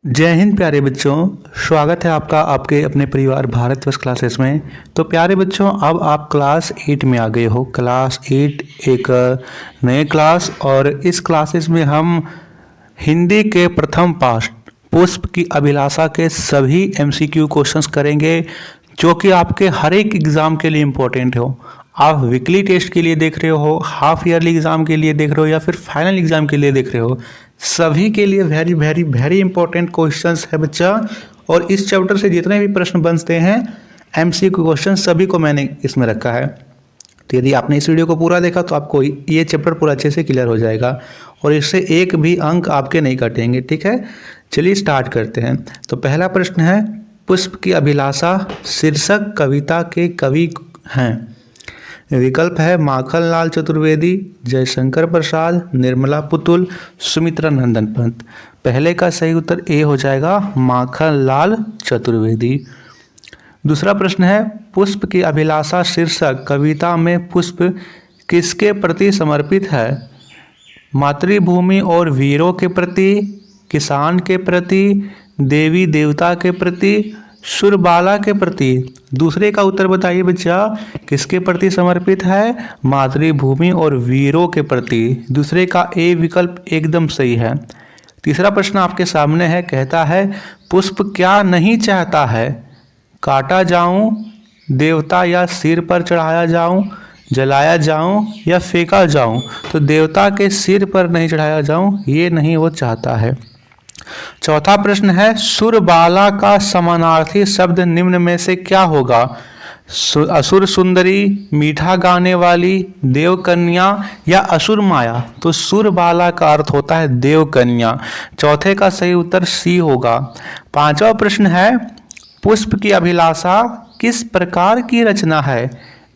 जय हिंद प्यारे बच्चों। स्वागत है आपका आपके अपने परिवार भारत वर्ष क्लासेस में। तो प्यारे बच्चों, अब आप क्लास 8 में आ गए हो। क्लास 8 एक नए क्लास, और इस क्लासेस में हम हिंदी के प्रथम पाठ पुष्प की अभिलाषा के सभी MCQ क्वेश्चंस करेंगे, जो कि आपके हर एक एग्ज़ाम के लिए इम्पोर्टेंट हो। आप वीकली टेस्ट के लिए देख रहे हो, हाफ ईयरली एग्ज़ाम के लिए देख रहे हो, या फिर फाइनल एग्ज़ाम के लिए देख रहे हो, सभी के लिए very very very important questions है बच्चा। और इस चैप्टर से जितने भी प्रश्न बनते हैं MCQ क्वेश्चन, सभी को मैंने इसमें रखा है। तो यदि आपने इस वीडियो को पूरा देखा तो आपको ये चैप्टर पूरा अच्छे से क्लियर हो जाएगा, और इससे एक भी अंक आपके नहीं कटेंगे। ठीक है, चलिए स्टार्ट करते हैं। तो पहला प्रश्न है, पुष्प की अभिलाषा शीर्षक कविता के कवि हैं। विकल्प है माखनलाल चतुर्वेदी, जयशंकर प्रसाद, निर्मला पुतुल, सुमित्रा नंदन पंत। पहले का सही उत्तर ए हो जाएगा, माखनलाल चतुर्वेदी। दूसरा प्रश्न है, पुष्प की अभिलाषा शीर्षक कविता में पुष्प किसके प्रति समर्पित है? मातृभूमि और वीरों के प्रति, किसान के प्रति, देवी देवता के प्रति, सुरबाला के प्रति। दूसरे का उत्तर बताइए बच्चा, किसके प्रति समर्पित है? मातृभूमि और वीरों के प्रति। दूसरे का ए विकल्प एकदम सही है। तीसरा प्रश्न आपके सामने है, कहता है पुष्प क्या नहीं चाहता है? काटा जाऊं, देवता या सिर पर चढ़ाया जाऊं, जलाया जाऊं या फेंका जाऊं। तो देवता के सिर पर नहीं चढ़ाया जाऊं, ये नहीं वो चाहता है। चौथा प्रश्न है, सुरबाला का समानार्थी शब्द निम्न में से क्या होगा? असुर सुंदरी, मीठा गाने वाली, देवकन्या या असुर माया। तो सुरबाला का अर्थ होता है देवकन्या। चौथे का सही उत्तर सी होगा। पांचवा प्रश्न है, पुष्प की अभिलाषा किस प्रकार की रचना है?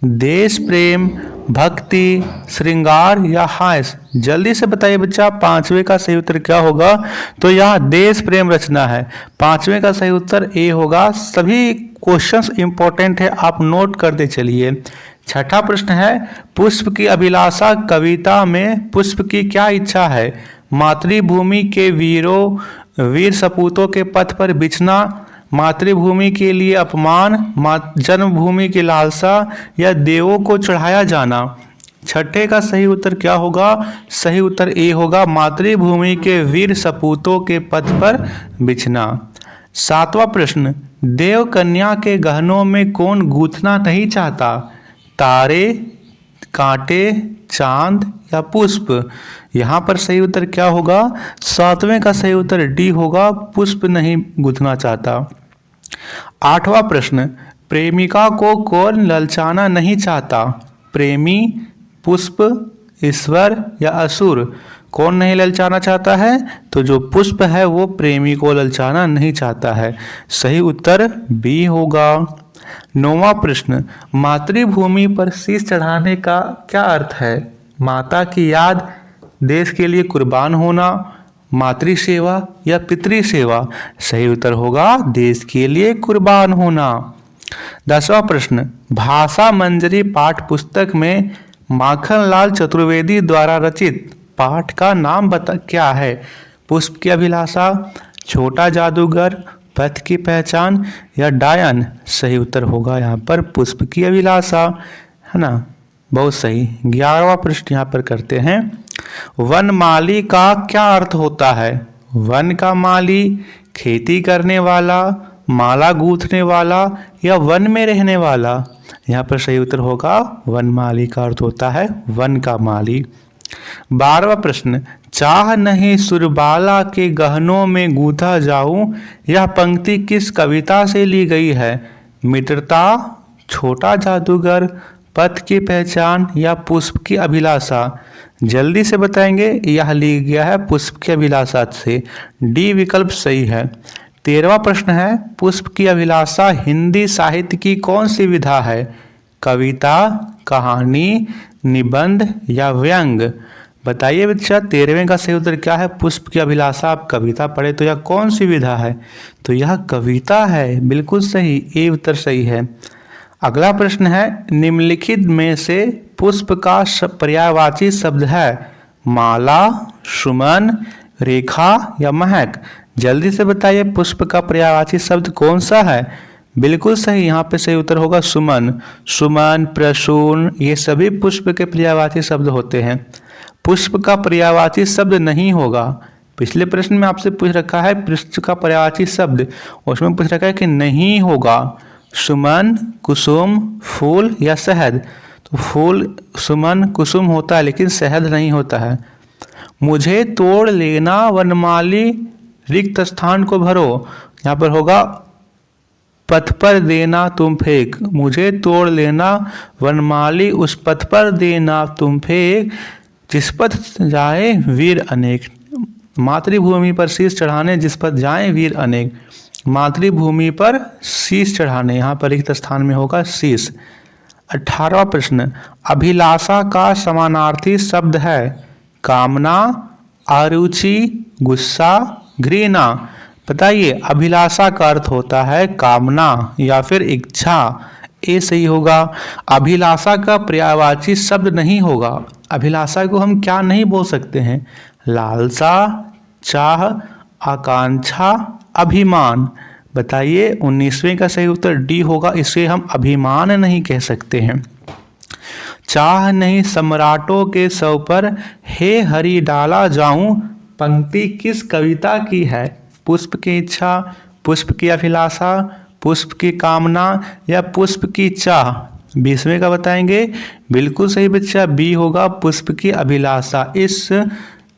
देश प्रेम, भक्ति, श्रृंगार या हास। जल्दी से बताइए बच्चा, पांचवे का सही उत्तर क्या होगा? तो यह देश प्रेम रचना है। पांचवे का सही उत्तर ए होगा। सभी क्वेश्चंस इंपॉर्टेंट है, आप नोट करते चलिए। छठा प्रश्न है, पुष्प की अभिलाषा कविता में पुष्प की क्या इच्छा है? मातृभूमि के वीर सपूतों के पथ पर बिछना, मातृभूमि के लिए अपमान, जन्मभूमि की लालसा या देवों को चढ़ाया जाना। छठे का सही उत्तर क्या होगा? सही उत्तर ए होगा, मातृभूमि के वीर सपूतों के पथ पर बिछना। सातवां प्रश्न, देव कन्या के गहनों में कौन गूंथना नहीं चाहता? तारे, कांटे, चांद या पुष्प। यहाँ पर सही उत्तर क्या होगा? सातवें का सही उत्तर डी होगा, पुष्प नहीं गूंथना चाहता। आठवां प्रश्न, प्रेमिका को कौन ललचाना नहीं चाहता? प्रेमी, पुष्प, ईश्वर या असुर। कौन नहीं ललचाना चाहता है? तो जो पुष्प है वो प्रेमी को ललचाना नहीं चाहता है। सही उत्तर बी होगा। नौवां प्रश्न, मातृभूमि पर शीश चढ़ाने का क्या अर्थ है? माता की याद, देश के लिए कुर्बान होना, मातृ सेवा या पितृ सेवा। सही उत्तर होगा देश के लिए कुर्बान होना। 10वां प्रश्न, भाषा मंजरी पाठ पुस्तक में माखनलाल चतुर्वेदी द्वारा रचित पाठ का नाम क्या है? पुष्प की अभिलाषा, छोटा जादूगर, पथ की पहचान या डायन। सही उत्तर होगा यहाँ पर पुष्प की अभिलाषा, है ना, बहुत सही। 11वां प्रश्न यहाँ पर करते हैं, वनमाली का क्या अर्थ होता है? वन का माली, खेती करने वाला, माला गूंथने वाला या वन में रहने वाला। यहाँ पर सही उत्तर होगा वनमाली का अर्थ होता है वन का माली। 12वां प्रश्न, चाह नहीं सुरबाला के गहनों में गूंथा जाऊं, यह पंक्ति किस कविता से ली गई है? मित्रता, छोटा जादूगर, पथ की पहचान या पुष्प की अभिलाषा। जल्दी से बताएंगे, यह ली गया है पुष्प की अभिलाषा से। डी विकल्प सही है। 13वां प्रश्न है, पुष्प की अभिलाषा हिंदी साहित्य की कौन सी विधा है? कविता, कहानी, निबंध या व्यंग। बताइए बच्चा, 13वें का सही उत्तर क्या है? पुष्प की अभिलाषा आप कविता पढ़े तो यह कौन सी विधा है? तो यह कविता है, बिल्कुल सही, ए उत्तर सही है। अगला प्रश्न है, निम्नलिखित में से पुष्प का पर्यायवाची शब्द है? माला, सुमन, रेखा या महक। जल्दी से बताइए पुष्प का पर्यायवाची शब्द कौन सा है? बिल्कुल सही, यहाँ पे सही उत्तर होगा सुमन। सुमन, प्रसून, ये सभी पुष्प के पर्यायवाची शब्द होते हैं। पुष्प का पर्यायवाची शब्द नहीं होगा। पिछले प्रश्न में आपसे पूछ रखा है पुष्प का पर्यायवाची शब्द, उसमें पूछ रखा है कि नहीं होगा। सुमन, कुसुम, फूल या शहद। तो फूल, सुमन, कुसुम होता है लेकिन शहद नहीं होता है। मुझे तोड़ लेना वनमाली रिक्त स्थान को भरो, यहाँ पर होगा पथ पर देना तुम फेंक। मुझे तोड़ लेना वनमाली उस पथ पर देना तुम फेंक, जिस पथ जाए वीर अनेक। मातृभूमि पर शीश चढ़ाने जिस पथ जाए वीर अनेक। मातृभूमि पर शीश चढ़ाने, यहाँ पर रिक्त स्थान में होगा शीश। 18वां प्रश्न, अभिलाषा का समानार्थी शब्द है कामना, अरुचि, गुस्सा, घृणा। बताइए अभिलाषा का अर्थ होता है कामना या फिर इच्छा। ए सही होगा। अभिलाषा का पर्यायवाची शब्द नहीं होगा। अभिलाषा को हम क्या नहीं बोल सकते हैं? लालसा, चाह, आकांक्षा, अभिमान। बताइए 19वें का सही उत्तर डी होगा, इसे हम अभिमान नहीं कह सकते हैं। चाह नहीं सम्राटों के सौ पर, हे हरि डाला जाऊं, पंक्ति किस कविता की है? पुष्प की इच्छा, पुष्प की अभिलाषा, पुष्प की कामना या पुष्प की चाह। 20वें का बताएंगे। बिल्कुल सही बच्चा, बी होगा, पुष्प की अभिलाषा। इस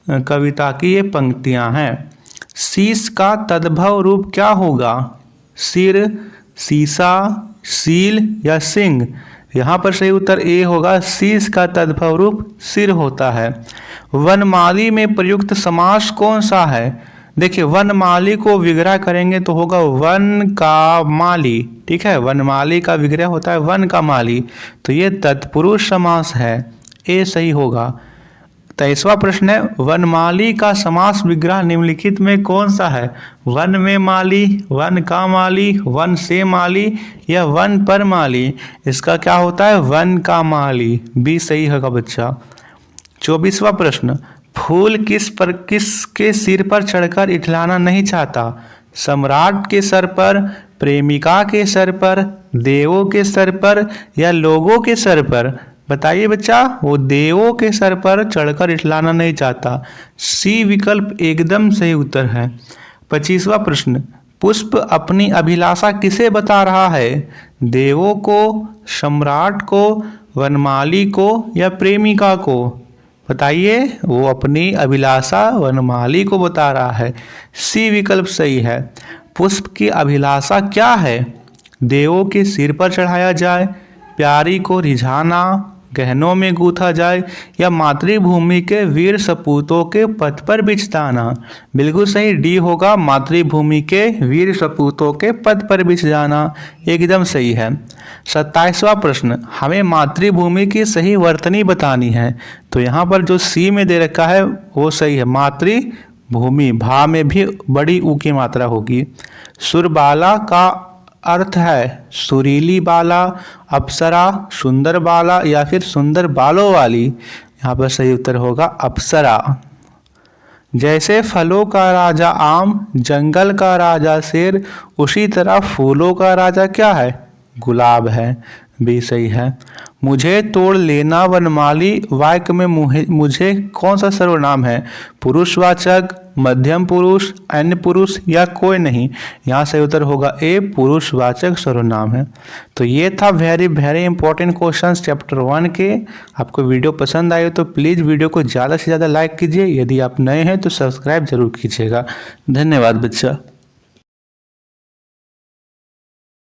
कविता की ये पंक्तियां हैं। शीश का तद्भव रूप क्या होगा? सिर, सीसा, सील या सिंह। यहाँ पर सही उत्तर ए होगा, शीश का तद्भव रूप सिर होता है। वनमाली में प्रयुक्त समास कौन सा है? देखिए वनमाली को विग्रह करेंगे तो होगा वन का माली। ठीक है, वनमाली का विग्रह होता है वन का माली, तो ये तत्पुरुष समास है। ए सही होगा। 23वां प्रश्न है, वनमाली का समास विग्रह निम्नलिखित में कौन सा है? वन में माली, वन का माली, वन से माली या वन पर माली। इसका क्या होता है? वन का माली। बी सही होगा बच्चा। 24वां प्रश्न, फूल किसके सिर पर चढ़कर इठलाना नहीं चाहता? सम्राट के सर पर, प्रेमिका के सर पर, देवों के सर पर या लोगों के सर पर? बताइए बच्चा, वो देवों के सर पर चढ़कर इठलाना नहीं चाहता। सी विकल्प एकदम सही उत्तर है। 25वां प्रश्न, पुष्प अपनी अभिलाषा किसे बता रहा है? देवों को, सम्राट को, वनमाली को या प्रेमिका को? बताइए, वो अपनी अभिलाषा वनमाली को बता रहा है। सी विकल्प सही है। पुष्प की अभिलाषा क्या है? देवों के सिर पर चढ़ाया जाए, प्यारी को रिझाना, गहनों में गूथा जाए या मातृभूमि के वीर सपूतों के पथ पर बिछाना। बिल्कुल सही, डी होगा, मातृभूमि के वीर सपूतों के पथ पर बिछ जाना। एकदम सही है। 27वां प्रश्न, हमें मातृभूमि की सही वर्तनी बतानी है। तो यहाँ पर जो सी में दे रखा है वो सही है। मातृभूमि, भा में भी बड़ी ऊ की मात्रा होगी। सुरबाला का अर्थ है सुरीली बाला, अप्सरा, सुंदर बाला या फिर सुंदर बालों वाली। यहाँ पर सही उत्तर होगा अप्सरा। जैसे फलों का राजा आम, जंगल का राजा शेर, उसी तरह फूलों का राजा क्या है? गुलाब है। भी सही है। मुझे तोड़ लेना वनमाली वाक्य में मुझे कौन सा सर्वनाम है? पुरुषवाचक, मध्यम पुरुष, अन्य पुरुष या कोई नहीं। यहाँ सही उत्तर होगा ए, पुरुषवाचक सर्वनाम है। तो ये था very very important questions chapter 1 के। आपको वीडियो पसंद आए तो प्लीज़ वीडियो को ज़्यादा से ज़्यादा लाइक कीजिए। यदि आप नए हैं तो सब्सक्राइब जरूर कीजिएगा। धन्यवाद बच्चा।